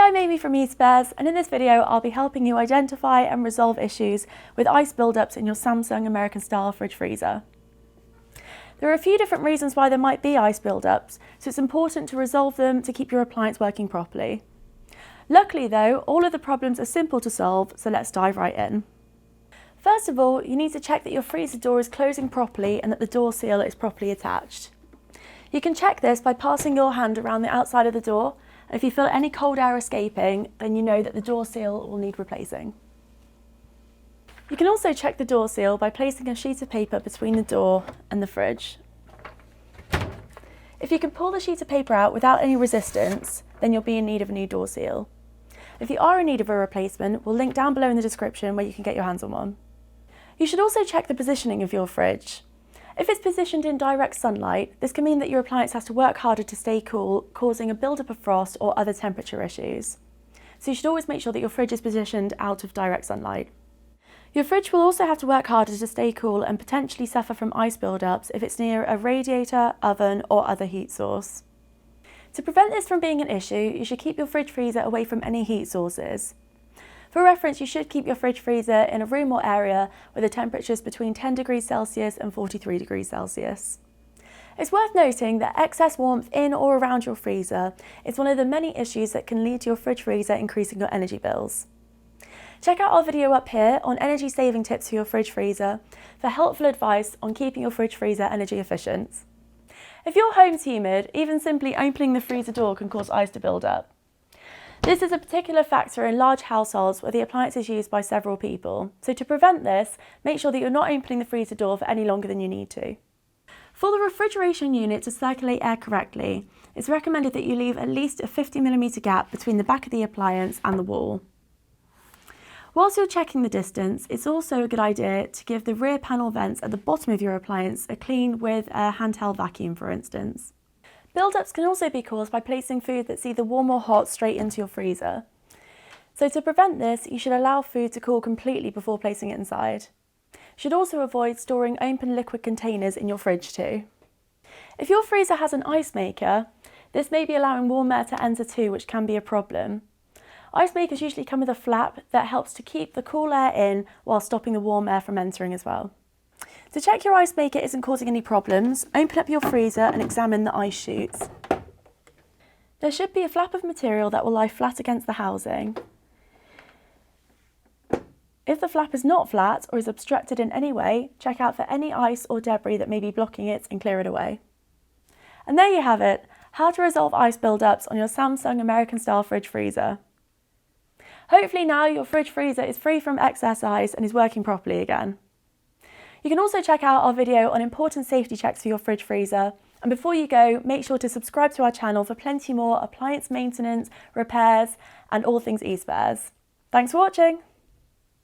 Hi, I'm Amy from eSpares, and in this video I'll be helping you identify and resolve issues with ice buildups in your Samsung American style fridge freezer. There are a few different reasons why there might be ice buildups, so it's important to resolve them to keep your appliance working properly. Luckily though, all of the problems are simple to solve, so let's dive right in. First of all, you need to check that your freezer door is closing properly and that the door seal is properly attached. You can check this by passing your hand around the outside of the door. If you feel any cold air escaping, then you know that the door seal will need replacing. You can also check the door seal by placing a sheet of paper between the door and the fridge. If you can pull the sheet of paper out without any resistance, then you'll be in need of a new door seal. If you are in need of a replacement, we'll link down below in the description where you can get your hands on one. You should also check the positioning of your fridge. If it's positioned in direct sunlight, this can mean that your appliance has to work harder to stay cool, causing a buildup of frost or other temperature issues. So you should always make sure that your fridge is positioned out of direct sunlight. Your fridge will also have to work harder to stay cool and potentially suffer from ice buildups if it's near a radiator, oven or other heat source. To prevent this from being an issue, you should keep your fridge freezer away from any heat sources. For reference, you should keep your fridge freezer in a room or area where the temperature is between 10 degrees Celsius and 43 degrees Celsius. It's worth noting that excess warmth in or around your freezer is one of the many issues that can lead to your fridge freezer increasing your energy bills. Check out our video up here on energy saving tips for your fridge freezer for helpful advice on keeping your fridge freezer energy efficient. If your home's humid, even simply opening the freezer door can cause ice to build up. This is a particular factor in large households where the appliance is used by several people. So to prevent this, make sure that you're not opening the freezer door for any longer than you need to. For the refrigeration unit to circulate air correctly, it's recommended that you leave at least a 50mm gap between the back of the appliance and the wall. Whilst you're checking the distance, it's also a good idea to give the rear panel vents at the bottom of your appliance a clean with a handheld vacuum, for instance. Buildups can also be caused by placing food that's either warm or hot straight into your freezer. So to prevent this, you should allow food to cool completely before placing it inside. You should also avoid storing open liquid containers in your fridge too. If your freezer has an ice maker, this may be allowing warm air to enter too, which can be a problem. Ice makers usually come with a flap that helps to keep the cool air in while stopping the warm air from entering as well. To check your ice maker isn't causing any problems, open up your freezer and examine the ice chutes. There should be a flap of material that will lie flat against the housing. If the flap is not flat or is obstructed in any way, check out for any ice or debris that may be blocking it and clear it away. And there you have it, how to resolve ice buildups on your Samsung American style fridge freezer. Hopefully now your fridge freezer is free from excess ice and is working properly again. You can also check out our video on important safety checks for your fridge freezer. And before you go, make sure to subscribe to our channel for plenty more appliance maintenance, repairs, and all things eSpares. Thanks for watching.